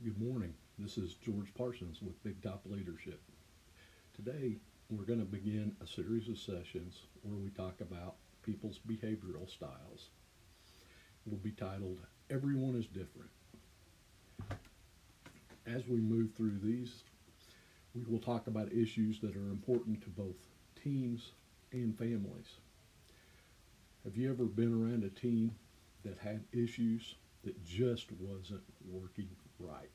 Good morning. This is George Parsons with Big Top Leadership. Today, we're going to begin a series of sessions where we talk about people's behavioral styles. It will be titled Everyone is Different. As we move through these, we will talk about issues that are important to both teams and families. Have you ever been around a team that had issues that just wasn't working right?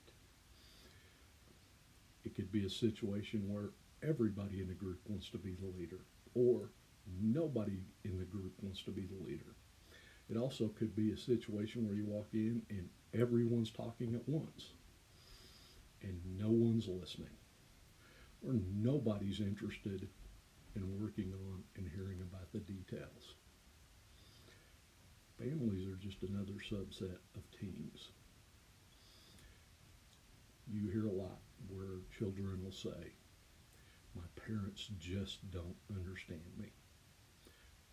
It could be a situation where everybody in the group wants to be the leader, or nobody in the group wants to be the leader. It also could be a situation where you walk in and everyone's talking at once and no one's listening, or nobody's interested in working on and hearing about the details. Families are just another subset of teams. You hear a lot where children will say, "My parents just don't understand me."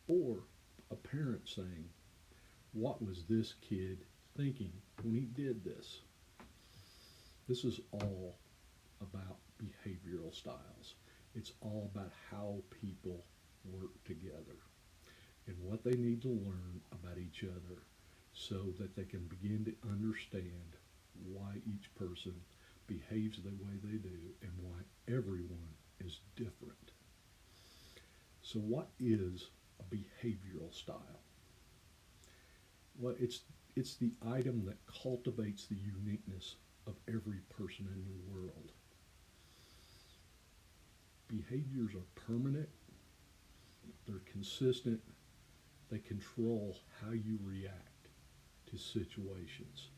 Or a parent saying, "What was this kid thinking when he did this?" This is all about behavioral styles. It's all about how people work together and what they need to learn about each other so that they can begin to understand why each person behaves the way they do and why everyone is different. So, what is a behavioral style? Well, it's the item that cultivates the uniqueness of every person in the world. Behaviors are permanent, they're consistent, they control how you react to situations.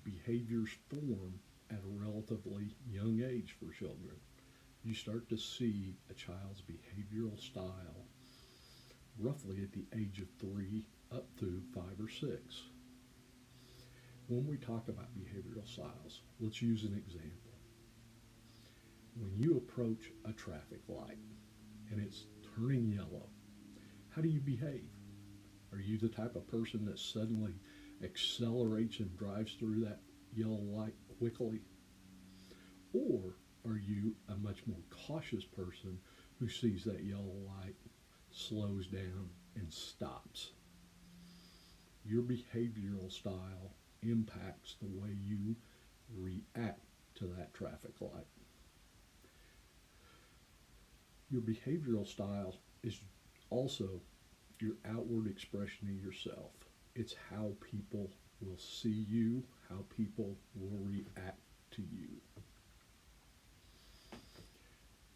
Behaviors form at a relatively young age for children. You start to see a child's behavioral style roughly at the age of 3 up through 5 or 6. When we talk about behavioral styles, let's use an example. When you approach a traffic light and it's turning yellow, how do you behave? Are you the type of person that suddenly accelerates and drives through that yellow light quickly? Or are you a much more cautious person who sees that yellow light, slows down, and stops? Your behavioral style impacts the way you react to that traffic light. Your behavioral style is also your outward expression of yourself. It's how people will see you, how people will react to you.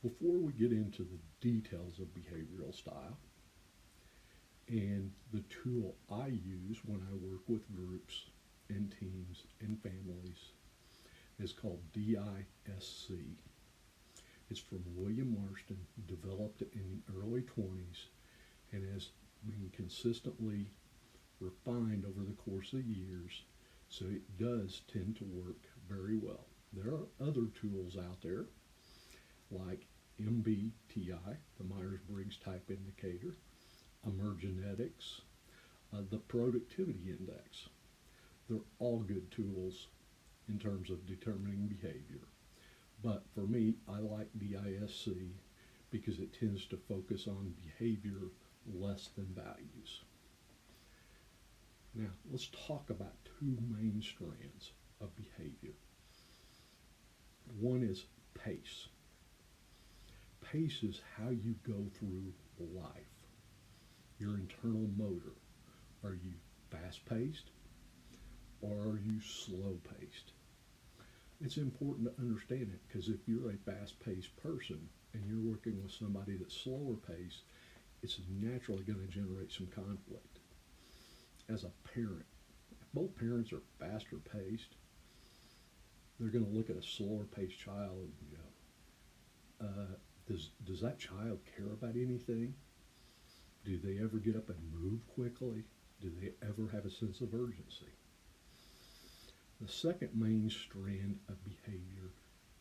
Before we get into the details of behavioral style and the tool I use when I work with groups and teams and families is called DISC. It's from William Marston, developed in the early 20s, and has been consistently refined over the course of years, so it does tend to work very well. There are other tools out there like MBTI, the Myers-Briggs Type Indicator, Emergenetics, the Productivity Index. They're all good tools in terms of determining behavior. But for me, I like DISC because it tends to focus on behavior less than values. Now, let's talk about two main strands of behavior. One is pace. Pace is how you go through life, your internal motor. Are you fast paced or are you slow paced? It's important to understand it because if you're a fast paced person and you're working with somebody that's slower paced, it's naturally going to generate some conflict. As a parent, if both parents are faster paced, they're going to look at a slower paced child and go, does that child care about anything? Do they ever get up and move quickly? Do they ever have a sense of urgency? The second main strand of behavior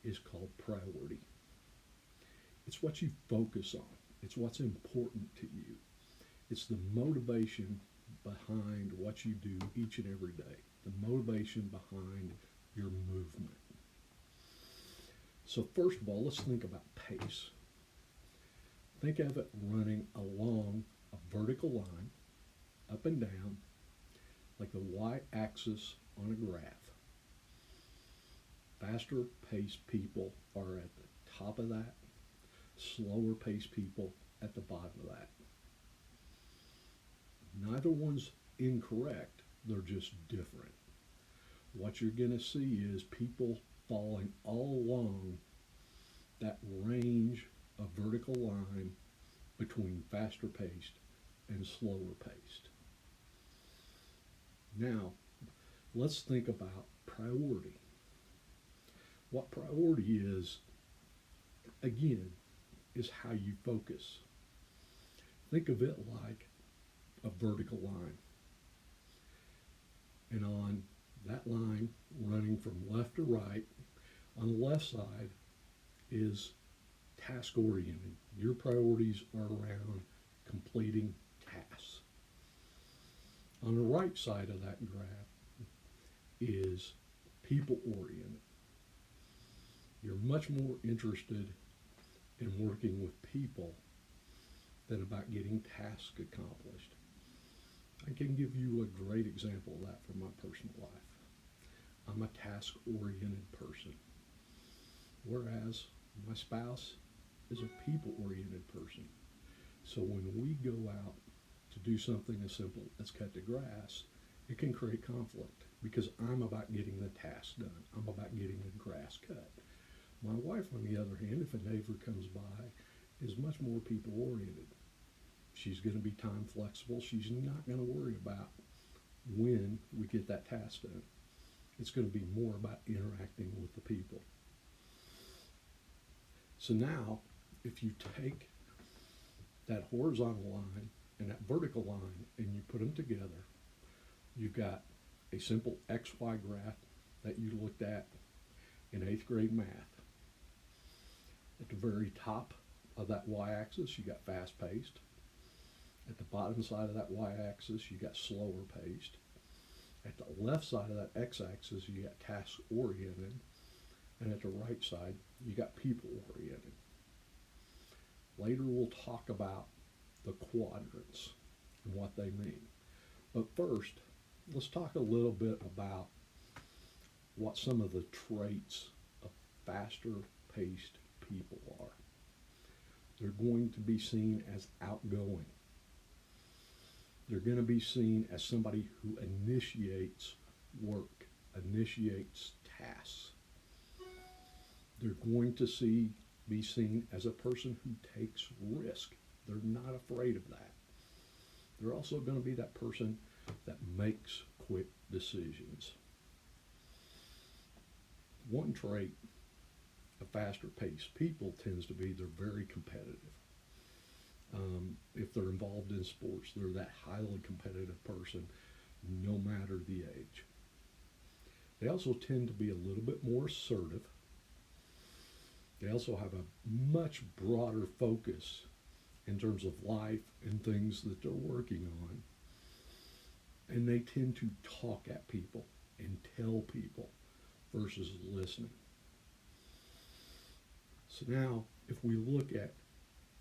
is called priority. It's what you focus on. It's what's important to you. It's the motivation behind what you do each and every day. the motivation behind your movement. So first of all, let's think about pace. Think of it running along a vertical line, up and down, like the y-axis on a graph. Faster paced people are at the top of that, slower paced people at the bottom of that. Neither one's incorrect, they're just different. What you're going to see is people falling all along that range of vertical line between faster paced and slower paced. Now, let's think about priority. What priority is, again, is how you focus. Think of it like a vertical line. And on that line running from left to right, on the left side is task oriented. Your priorities are around completing tasks. On the right side of that graph is people oriented. You're much more interested in working with people than about getting tasks accomplished. I can give you a great example of that from my personal life. I'm a task-oriented person, whereas my spouse is a people-oriented person. So when we go out to do something as simple as cut the grass, it can create conflict because I'm about getting the task done. I'm about getting the grass cut. My wife, on the other hand, if a neighbor comes by, is much more people-oriented. She's going to be time flexible. She's not going to worry about when we get that task done. It's going to be more about interacting with the people. So now, if you take that horizontal line and that vertical line and you put them together, you've got a simple XY graph that you looked at in 8th grade math. At the very top of that y-axis, you got fast-paced. At the bottom side of that y-axis, you got slower paced. At the left side of that x-axis, you got task-oriented. And at the right side, you got people-oriented. Later, we'll talk about the quadrants and what they mean. But first, let's talk a little bit about what some of the traits of faster-paced people are. They're going to be seen as outgoing. They're going to be seen as somebody who initiates work, initiates tasks. They're going to be seen as a person who takes risk. They're not afraid of that. They're also going to be that person that makes quick decisions. One trait of faster paced people tends to be they're very competitive. If they're involved in sports, they're that highly competitive person, no matter the age. They also tend to be a little bit more assertive. They also have a much broader focus in terms of life and things that they're working on. And they tend to talk at people and tell people versus listening. So now, if we look at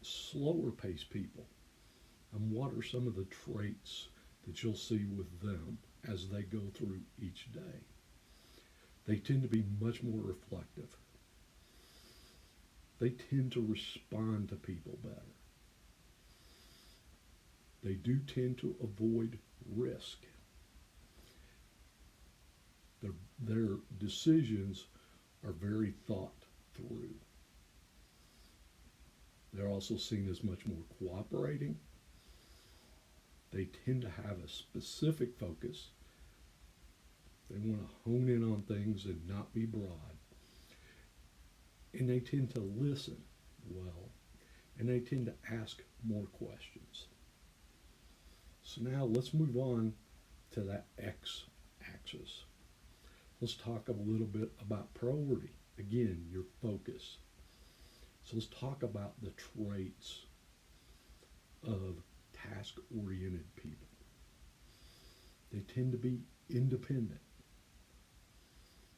slower paced people, and what are some of the traits that you'll see with them as they go through each day? They tend to be much more reflective. They tend to respond to people better. They do tend to avoid risk. Their decisions are very thought through. They're also seen as much more cooperating. They tend to have a specific focus. They want to hone in on things and not be broad. And they tend to listen well. And they tend to ask more questions. So now let's move on to that x-axis. Let's talk a little bit about priority. Again, your focus. So let's talk about the traits of task-oriented people. They tend to be independent.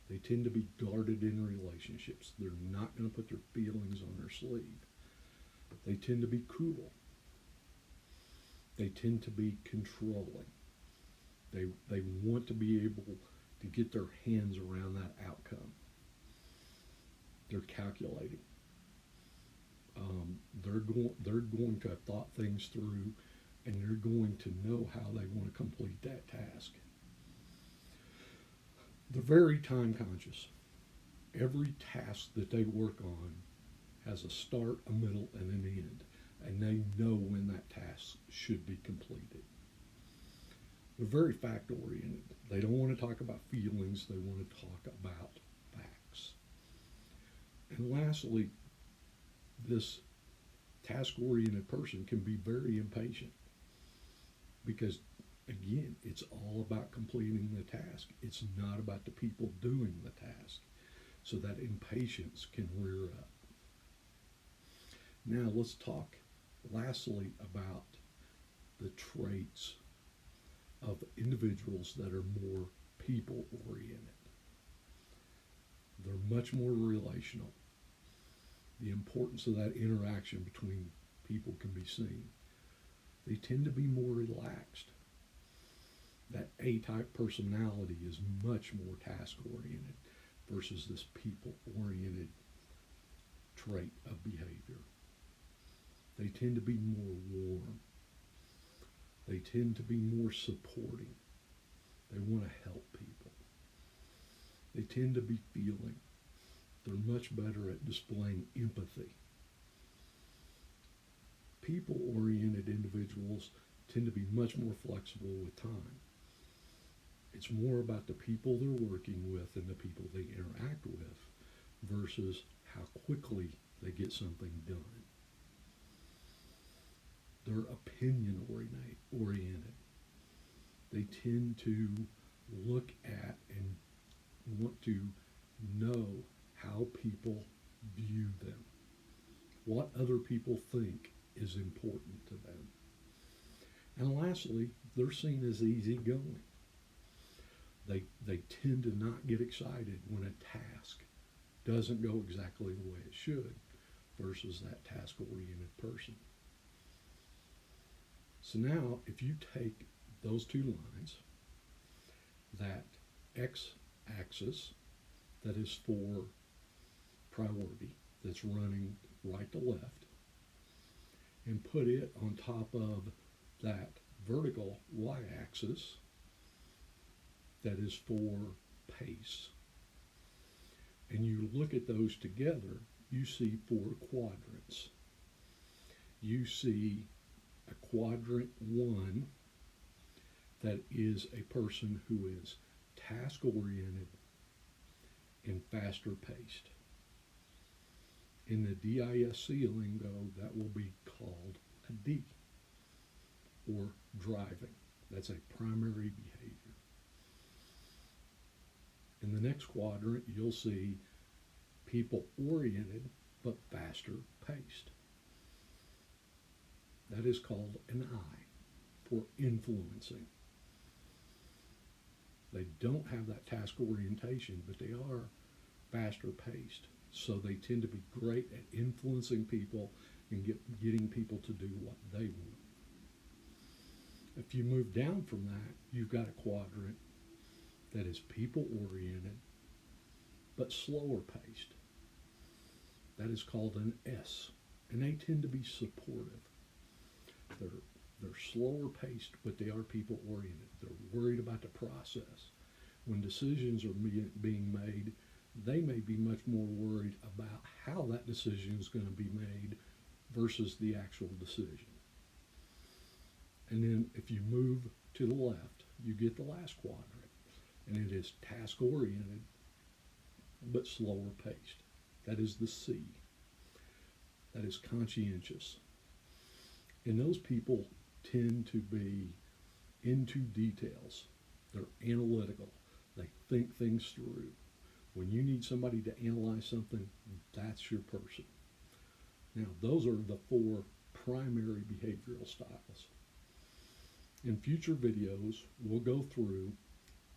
They tend to be guarded in relationships. They're not going to put their feelings on their sleeve. They tend to be cool. They tend to be controlling. They want to be able to get their hands around that outcome. They're calculating. They're going to have thought things through, and they're going to know how they want to complete that task. They're very time conscious. Every task that they work on has a start, a middle, and an end, and they know when that task should be completed. They're very fact oriented. They don't want to talk about feelings, they want to talk about facts. And lastly, this task oriented person can be very impatient because, again, it's all about completing the task. It's not about the people doing the task. So that impatience can rear up. Now let's talk lastly about the traits of individuals that are more people oriented. They're much more relational. The importance of that interaction between people can be seen. They tend to be more relaxed. That A-type personality is much more task-oriented versus this people-oriented trait of behavior. They tend to be more warm. They tend to be more supporting. They want to help people. They tend to be feeling. They're much better at displaying empathy. People-oriented individuals tend to be much more flexible with time. It's more about the people they're working with and the people they interact with versus how quickly they get something done. They're opinion oriented. They tend to look at and want to know how people view them, what other people think is important to them. And lastly, they're seen as easygoing. They tend to not get excited when a task doesn't go exactly the way it should versus that task-oriented person. So now, if you take those two lines, that x-axis that is for priority, that's running right to left, and put it on top of that vertical y-axis that is for pace, and you look at those together, you see four quadrants. You see a quadrant one that is a person who is task-oriented and faster paced. In the DISC lingo, that will be called a D, or driving. That's a primary behavior. In the next quadrant, you'll see people-oriented but faster paced. That is called an I, for influencing. They don't have that task orientation, but they are faster paced. So they tend to be great at influencing people and getting people to do what they want. If you move down from that, you've got a quadrant that is people-oriented but slower paced. That is called an S, and they tend to be supportive. They're slower paced, but they are people-oriented. They're worried about the process. When decisions are being made, they may be much more worried about how that decision is going to be made versus the actual decision. And then if you move to the left, you get the last quadrant, and it is task-oriented but slower paced. That is the C. That is conscientious. And those people tend to be into details. They're analytical. They think things through. When you need somebody to analyze something, that's your person. Now, those are the four primary behavioral styles. In future videos, we'll go through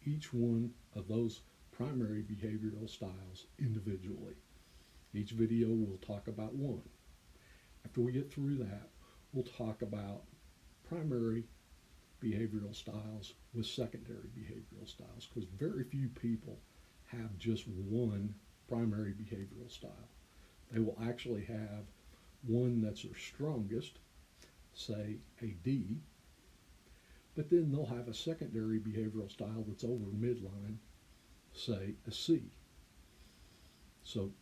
each one of those primary behavioral styles individually. Each video will talk about one. After we get through that, we'll talk about primary behavioral styles with secondary behavioral styles, because very few people have just one primary behavioral style. They will actually have one that's their strongest, say a D, but then they'll have a secondary behavioral style that's over midline, say a C. So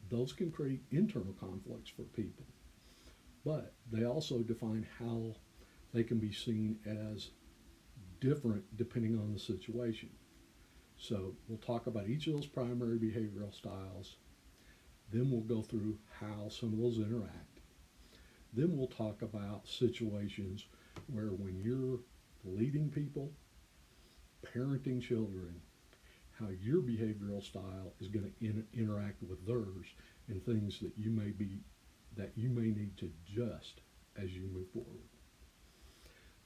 those can create internal conflicts for people, but they also define how they can be seen as different depending on the situation. So we'll talk about each of those primary behavioral styles. Then we'll go through how some of those interact. Then we'll talk about situations where when you're leading people, parenting children, how your behavioral style is going to interact with theirs, and things that you may need to adjust as you move forward.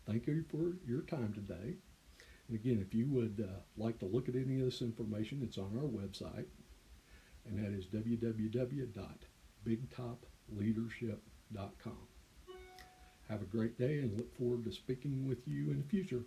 Thank you for your time today. And again, if you would like to look at any of this information, it's on our website, and that is www.bigtopleadership.com. Have a great day and look forward to speaking with you in the future.